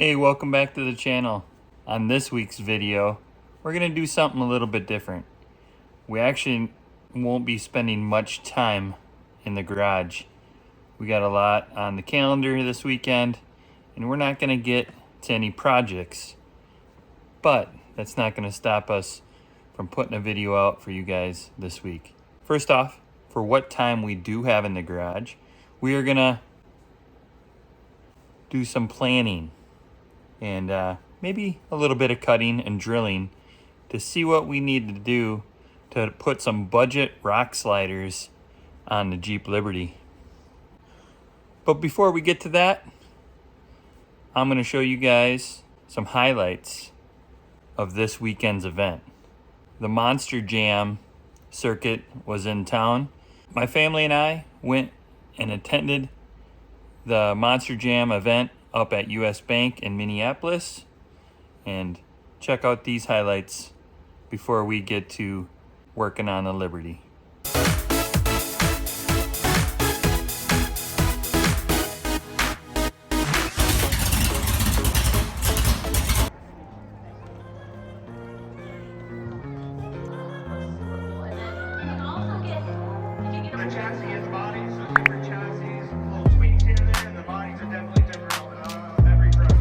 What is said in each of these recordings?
Hey, welcome back to the channel. On this week's video, we're gonna do something a little bit different. We actually won't be spending much time in the garage. We got a lot on the calendar this weekend, and we're not gonna get to any projects. But that's not gonna stop us from putting a video out for you guys this week. First off, for what time we do have in the garage, we are gonna do some planning and maybe a little bit of cutting and drilling to see what we need to do to put some budget rock sliders on the Jeep Liberty. But before we get to that, I'm going to show you guys some highlights of this weekend's event. The Monster Jam circuit was in town. My family and I went and attended the Monster Jam event up at US Bank in Minneapolis, and check out these highlights before we get to working on the Liberty. The chassis and the bodies are different chassis, little tweaks here and there, and the bodies are definitely different every truck.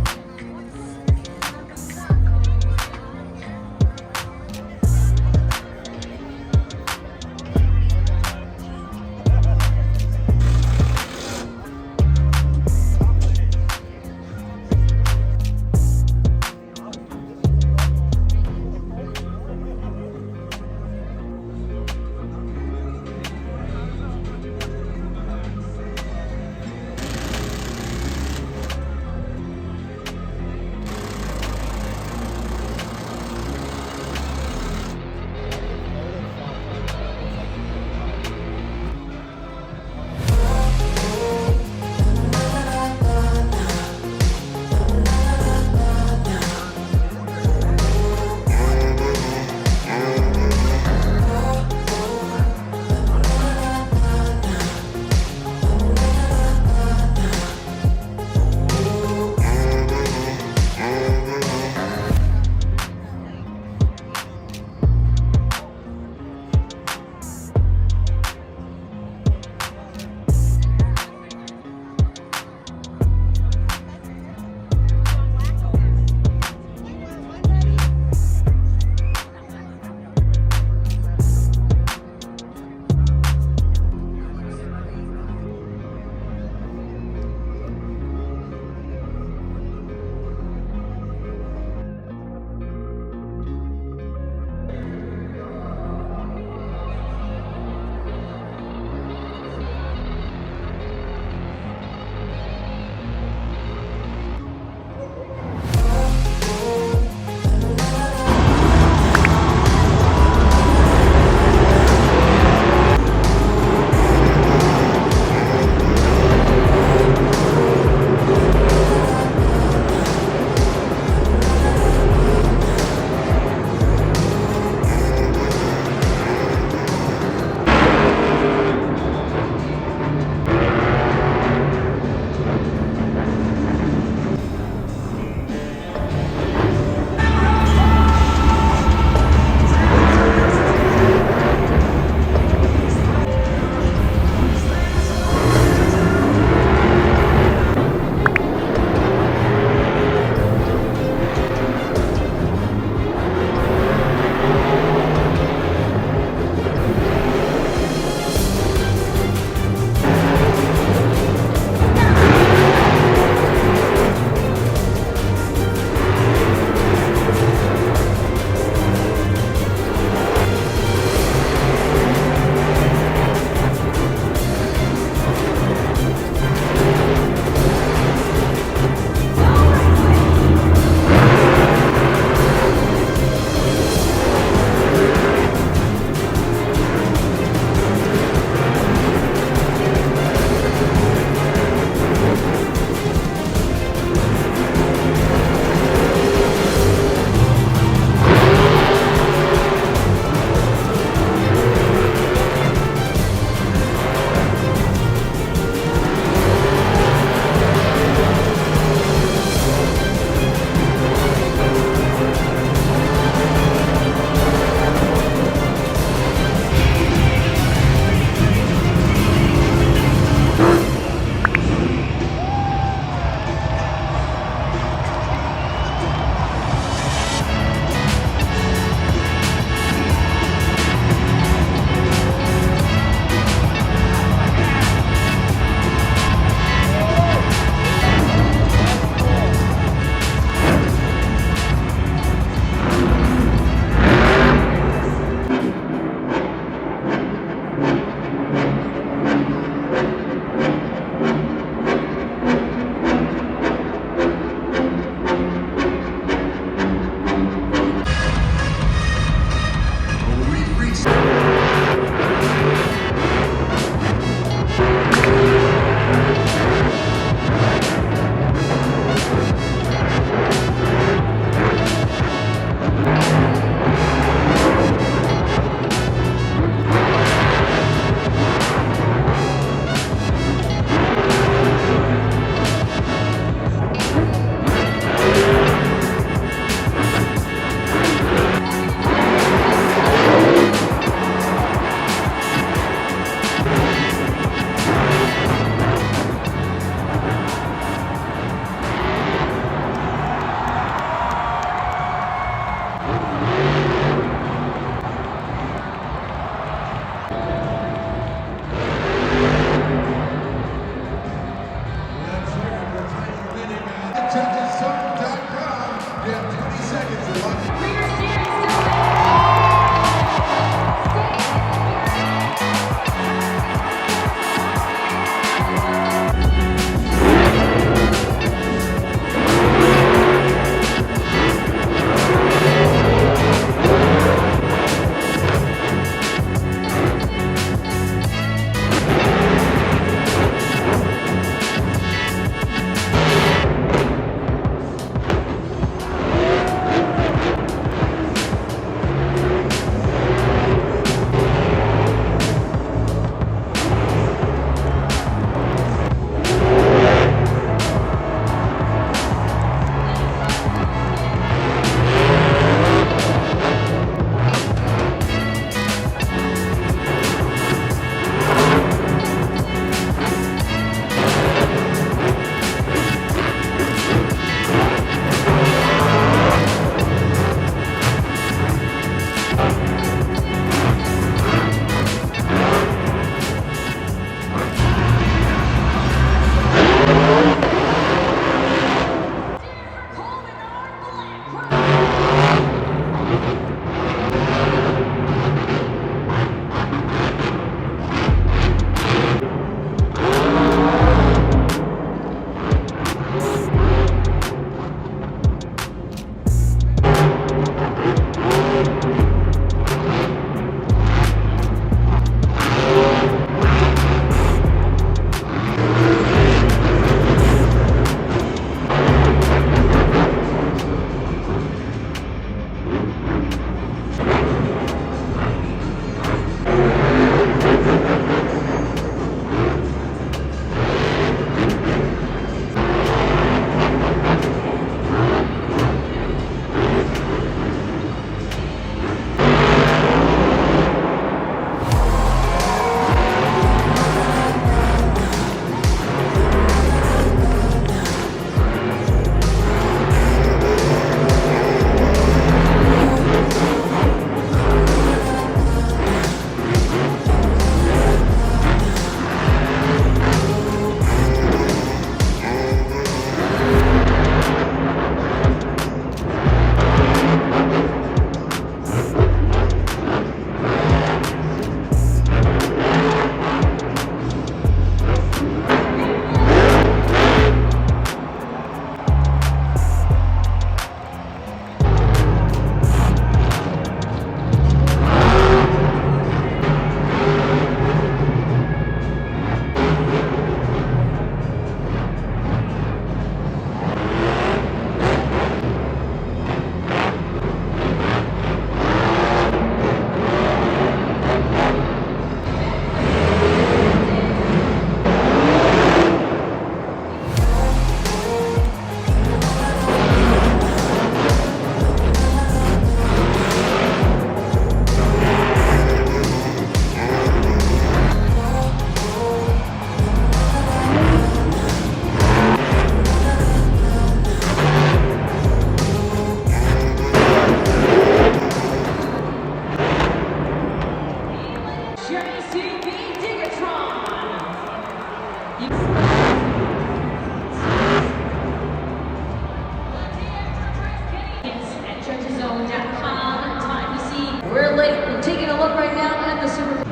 We're late. We're taking a look right now at the Super. We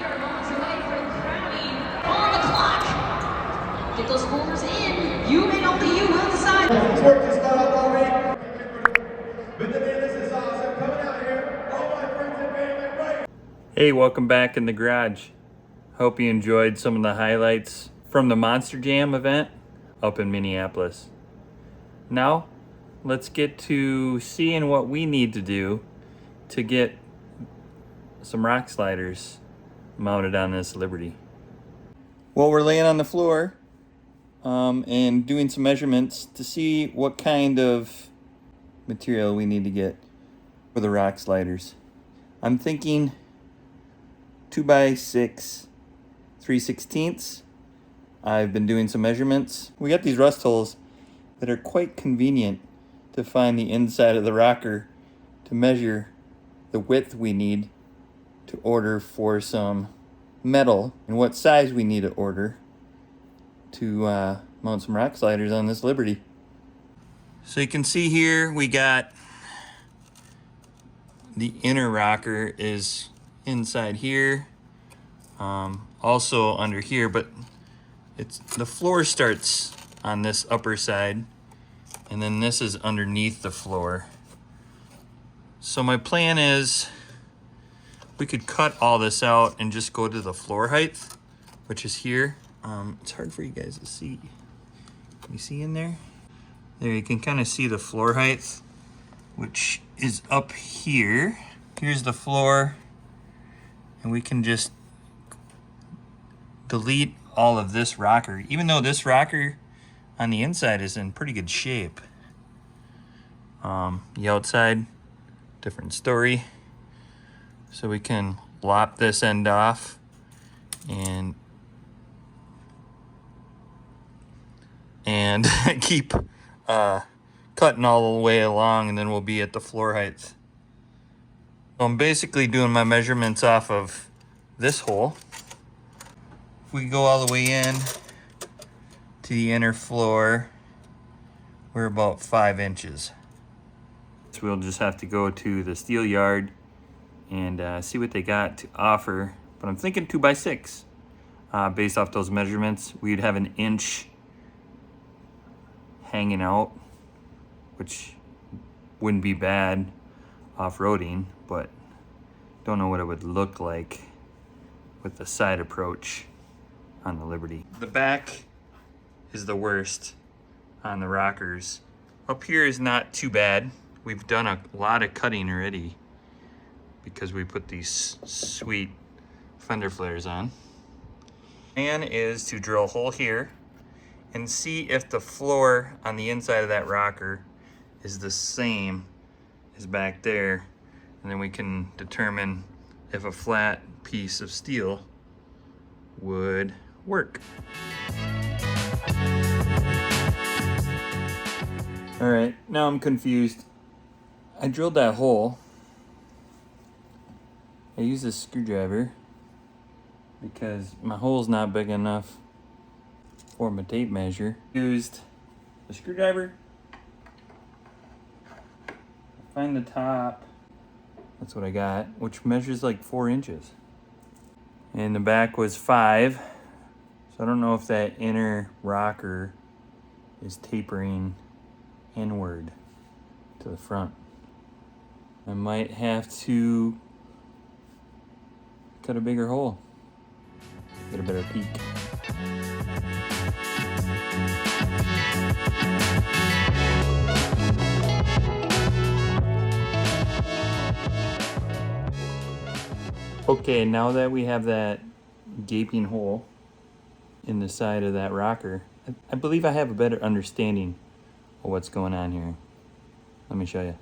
are moments away from crowning on the clock. Get those folders in. You and only you will decide. Let's work this style already. But the man, this is awesome. Coming out here, all my friends and family, right? Hey, welcome back in the garage. Hope you enjoyed some of the highlights from the Monster Jam event up in Minneapolis. Now, let's get to seeing what we need to do to get some Rocksliders mounted on this Liberty. Well, we're laying on the floor and doing some measurements to see what kind of material we need to get for the Rocksliders. I'm thinking 2x6 3/16. I've been doing some measurements. We got these rust holes that are quite convenient to find the inside of the rocker to measure the width we need to order for some metal and what size we need to order to mount some rock sliders on this Liberty. So you can see here we got the inner rocker is inside here, also under here, but the floor starts on this upper side, and then this is underneath the floor. So my plan is we could cut all this out and just go to the floor height, which is here. It's hard for you guys to see. Can you see in there? There, you can kind of see the floor height, which is up here. Here's the floor, and we can just delete all of this rocker, even though this rocker on the inside is in pretty good shape. The outside, different story. So we can lop this end off and keep cutting all the way along, and then we'll be at the floor height. I'm basically doing my measurements off of this hole. If we go all the way in to the inner floor, we're about 5 inches. So we'll just have to go to the steel yard and see what they got to offer. But I'm thinking 2x6. Based off those measurements, we'd have an inch hanging out, which wouldn't be bad off-roading, but don't know what it would look like with the side approach on the Liberty. The back is the worst on the rockers. Up here is not too bad. We've done a lot of cutting already because we put these sweet fender flares on. Plan is to drill a hole here and see if the floor on the inside of that rocker is the same as back there, and then we can determine if a flat piece of steel would work. All right, now I'm confused. I drilled that hole. I used a screwdriver because my hole's not big enough for my tape measure. Used the screwdriver. Find the top. That's what I got, which measures like 4 inches. And the back was 5. So I don't know if that inner rocker is tapering inward to the front. I might have to cut a bigger hole, get a better peek. Okay, now that we have that gaping hole in the side of that rocker, I believe I have a better understanding of what's going on here. Let me show you.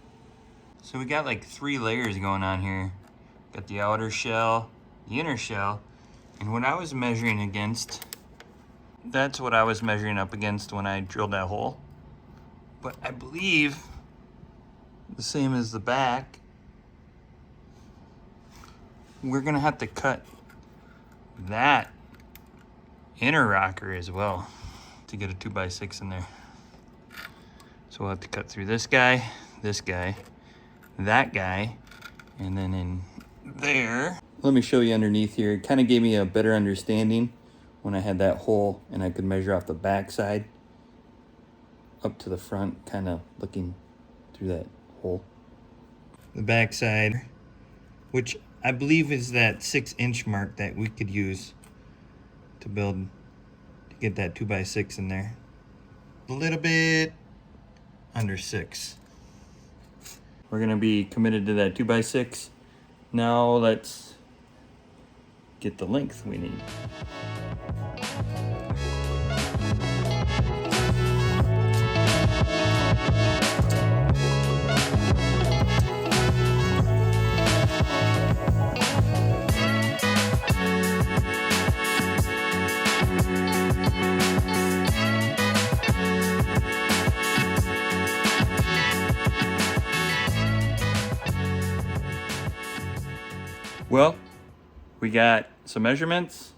So we got like 3 layers going on here. Got the outer shell, the inner shell, and what I was measuring against, that's what I was measuring up against when I drilled that hole. But I believe the same as the back, we're gonna have to cut that inner rocker as well to get a 2x6 in there. So we'll have to cut through this guy, that guy, and then in there. Let me show you underneath here. It kind of gave me a better understanding when I had that hole and I could measure off the back side up to the front, kind of looking through that hole. The back side, which I believe is that 6-inch mark that we could use to build, to get that 2x6 in there. A little bit under 6. We're gonna be committed to that 2x6. Now let's get the length we need. Well, we got some measurements,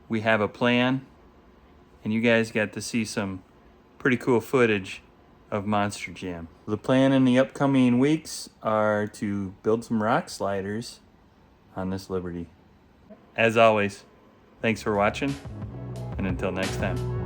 we have a plan, and you guys got to see some pretty cool footage of Monster Jam. The plan in the upcoming weeks are to build some rock sliders on this Liberty. As always, thanks for watching, and until next time.